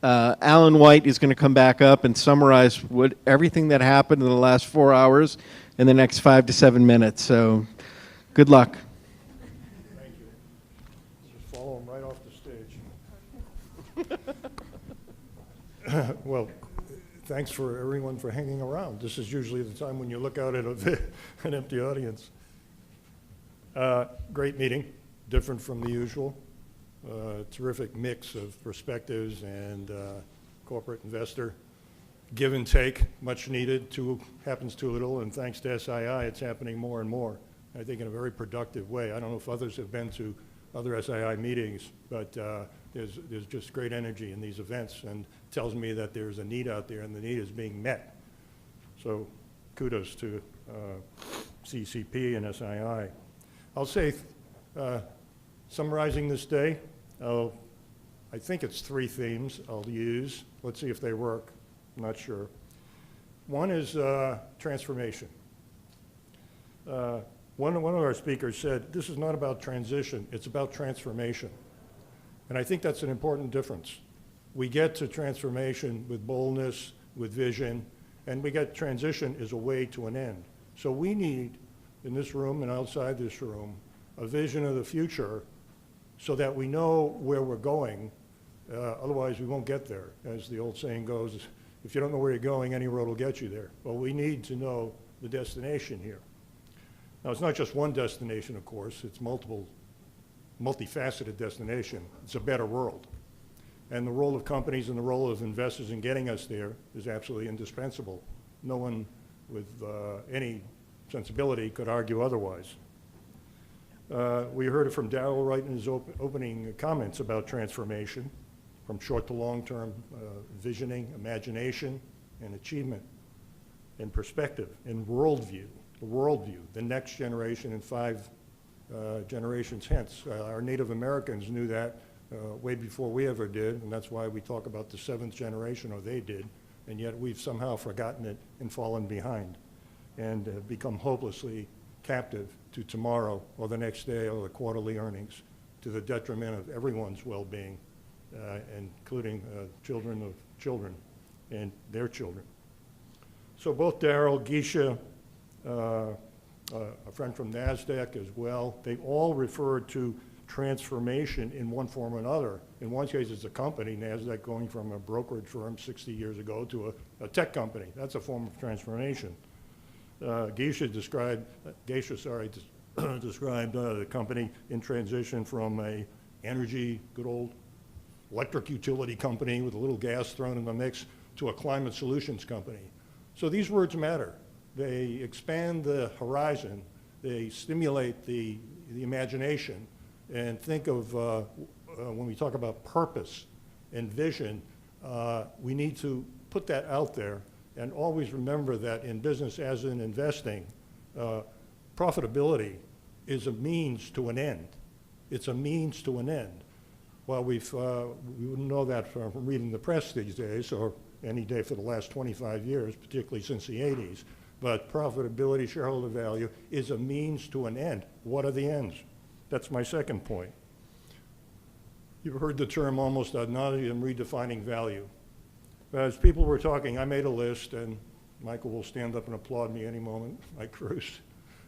Alan White is going to come back up and summarize everything that happened in the last 4 hours in the next 5 to 7 minutes. So good luck. Thank you. Just follow him right off the stage. Well, thanks for everyone for hanging around. This is usually the time when you look out at an empty audience. Great meeting, different from the usual. Terrific mix of perspectives and corporate investor give and take, much needed. Happens too little, and thanks to SII, it's happening more and more. I think in a very productive way. I don't know if others have been to other SII meetings, but there's just great energy in these events, and tells me that there's a need out there, and the need is being met. So kudos to CECP and SII. I'll say, summarizing this day, I think it's 3 themes I'll use. Let's see if they work. I'm not sure. One is transformation. One of our speakers said, this is not about transition, it's about transformation. And I think that's an important difference. We get to transformation with boldness, with vision, and we get transition as a way to an end. So we need, in this room and outside this room, a vision of the future so that we know where we're going. Otherwise, we won't get there. As the old saying goes, if you don't know where you're going, any road will get you there. Well, we need to know the destination here. Now, it's not just one destination, of course. It's multifaceted destination. It's a better world. And the role of companies and the role of investors in getting us there is absolutely indispensable. No one with any sensibility could argue otherwise. We heard it from Darryl right in his opening comments about transformation, from short to long-term visioning, imagination, and achievement, and perspective, and worldview, the next generation and 5 generations hence. Our Native Americans knew that way before we ever did, and that's why we talk about the 7th generation, or they did, and yet we've somehow forgotten it and fallen behind and have become hopelessly captive to tomorrow or the next day or the quarterly earnings, to the detriment of everyone's well-being, including children of children and their children. So both Darryl, Geisha, a friend from NASDAQ as well, they all referred to transformation in one form or another. In one case, it's a company, NASDAQ going from a brokerage firm 60 years ago to a tech company. That's a form of transformation. Geisha described the company in transition from a good old electric utility company with a little gas thrown in the mix to a climate solutions company. So these words matter. They expand the horizon. They stimulate the imagination. And think of, when we talk about purpose and vision, we need to put that out there. And always remember that in business, as in investing, profitability is a means to an end. It's a means to an end. Well, we wouldn't know that from reading the press these days, or any day for the last 25 years, particularly since the 80s. But profitability, shareholder value, is a means to an end. What are the ends? That's my second point. You've heard the term almost ad nauseum, redefining value. As people were talking, I made a list, and Michael will stand up and applaud me any moment, Mike Cruz.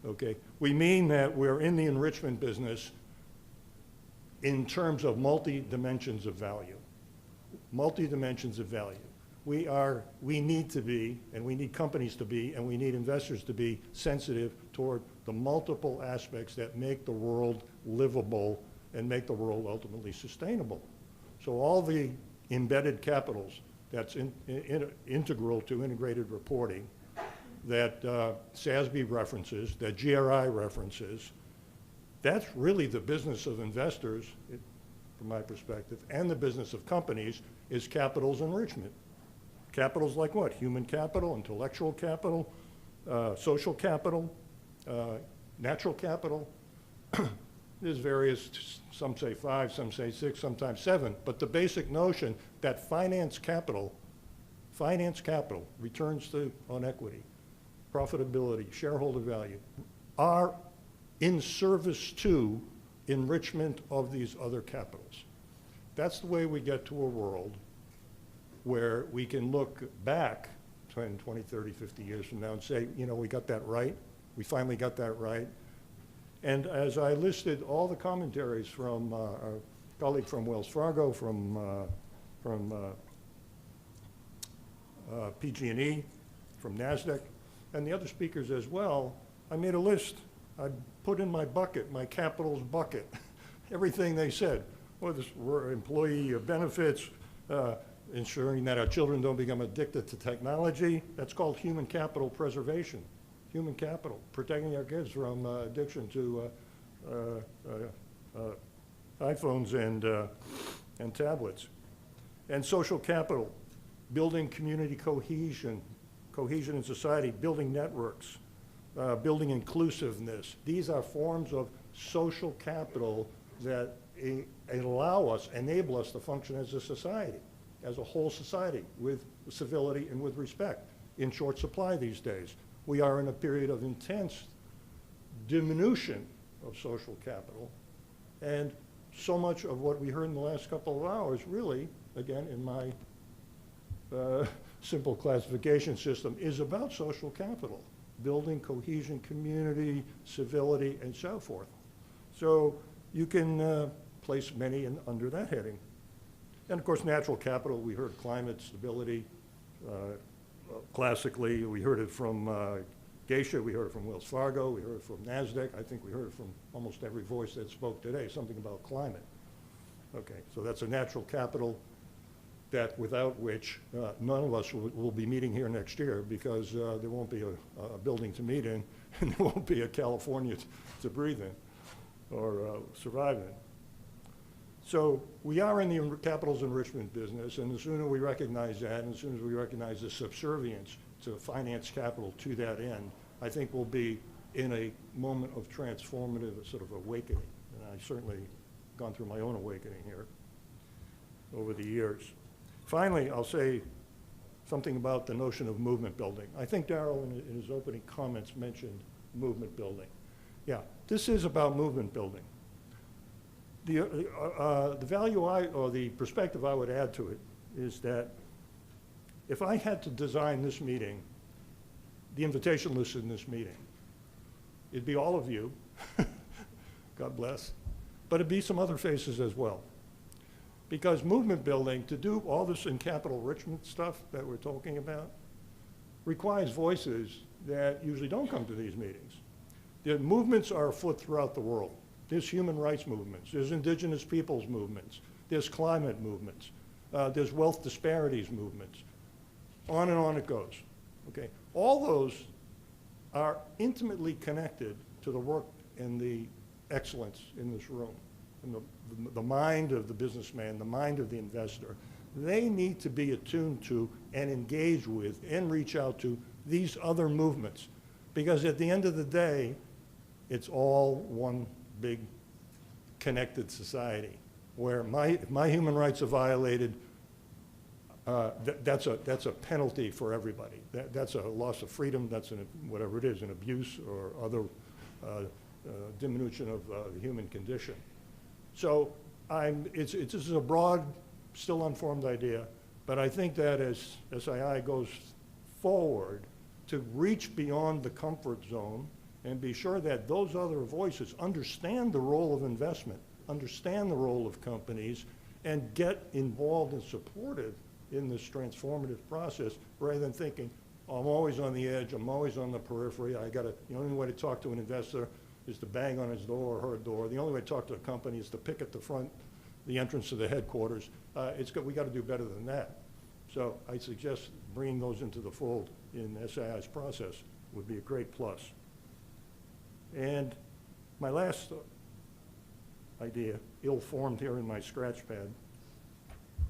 Okay. We mean that we're in the enrichment business in terms of multi-dimensions of value. Multi-dimensions of value. We need to be, and we need companies to be, and we need investors to be sensitive toward the multiple aspects that make the world livable and make the world ultimately sustainable. So all the embedded capitals that's integral to integrated reporting, that SASB references, that GRI references, that's really the business of investors, from my perspective, and the business of companies is capital's enrichment. Capitals like what? Human capital, intellectual capital, social capital, natural capital. There's various, some say 5, some say 6, sometimes 7, but the basic notion that finance capital, returns on equity, profitability, shareholder value, are in service to enrichment of these other capitals. That's the way we get to a world where we can look back 10, 20, 30, 50 years from now and say, you know, we got that right. We finally got that right. And as I listed all the commentaries from our colleague from Wells Fargo, from PG&E, from NASDAQ, and the other speakers as well, I made a list. I put in my bucket, my capitals bucket, everything they said. Well, this were employee benefits, ensuring that our children don't become addicted to technology. That's called human capital preservation. Human capital, protecting our kids from addiction to iPhones and tablets. And social capital, building community cohesion in society, building networks, building inclusiveness. These are forms of social capital that enable us to function as a society, as a whole society, with civility and with respect. In short supply these days. We are in a period of intense diminution of social capital, and so much of what we heard in the last couple of hours really, again, in my simple classification system, is about social capital, building cohesion, community, civility, and so forth. So you can place many under that heading. And of course, natural capital, we heard climate stability. Classically, we heard it from Geisha, we heard it from Wells Fargo, we heard it from NASDAQ. I think we heard it from almost every voice that spoke today, something about climate. Okay, so that's a natural capital that without which none of us will be meeting here next year, because there won't be a building to meet in, and there won't be a California to breathe in or survive in. So we are in the capitals enrichment business, and the sooner we recognize that, and as soon as we recognize the subservience to finance capital to that end, I think we'll be in a moment of transformative sort of awakening. And I've certainly gone through my own awakening here over the years. Finally, I'll say something about the notion of movement building. I think Darrell, in his opening comments, mentioned movement building. Yeah, this is about movement building. The value or the perspective I would add to it is that if I had to design this meeting, the invitation list in this meeting, it'd be all of you, God bless, but it'd be some other faces as well. Because movement building, to do all this in capital enrichment stuff that we're talking about, requires voices that usually don't come to these meetings. The movements are afoot throughout the world. There's human rights movements, there's indigenous peoples movements, there's climate movements, there's wealth disparities movements. On and on it goes, okay? All those are intimately connected to the work and the excellence in this room, and the mind of the businessman, the mind of the investor. They need to be attuned to and engage with and reach out to these other movements, because at the end of the day, it's all one big connected society where if my human rights are violated, that's a penalty for everybody. That's a loss of freedom, that's whatever it is, an abuse or other diminution of the human condition. So this is a broad, still unformed idea, but I think that as SII goes forward to reach beyond the comfort zone and be sure that those other voices understand the role of investment, understand the role of companies, and get involved and supported in this transformative process, rather than thinking, oh, I'm always on the edge, I'm always on the periphery, the only way to talk to an investor is to bang on his door or her door. The only way to talk to a company is to pick at the front, the entrance to the headquarters. We got to do better than that. So I suggest bringing those into the fold in SII's process would be a great plus. And my last idea, ill-formed here in my scratch pad,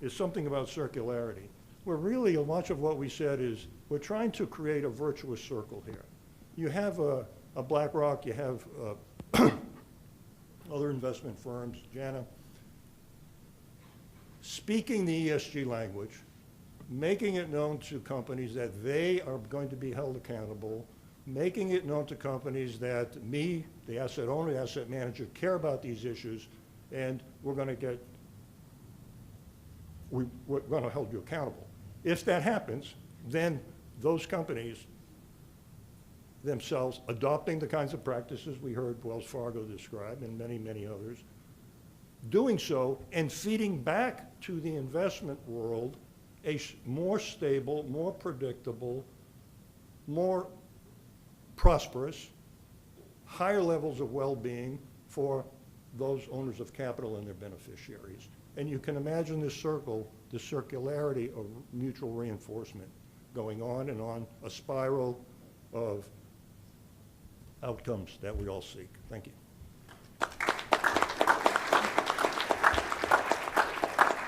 is something about circularity. Where really much of what we said is we're trying to create a virtuous circle here. You have a BlackRock, you have other investment firms, JANA, speaking the ESG language, making it known to companies that they are going to be held accountable, making it known to companies that me, the asset owner, the asset manager, care about these issues, and we're going to hold you accountable. If that happens, then those companies themselves adopting the kinds of practices we heard Wells Fargo describe and many, many others, doing so and feeding back to the investment world a more stable, more predictable, more prosperous, higher levels of well-being for those owners of capital and their beneficiaries. And you can imagine this circle, the circularity of mutual reinforcement going on and on, a spiral of outcomes that we all seek. Thank you.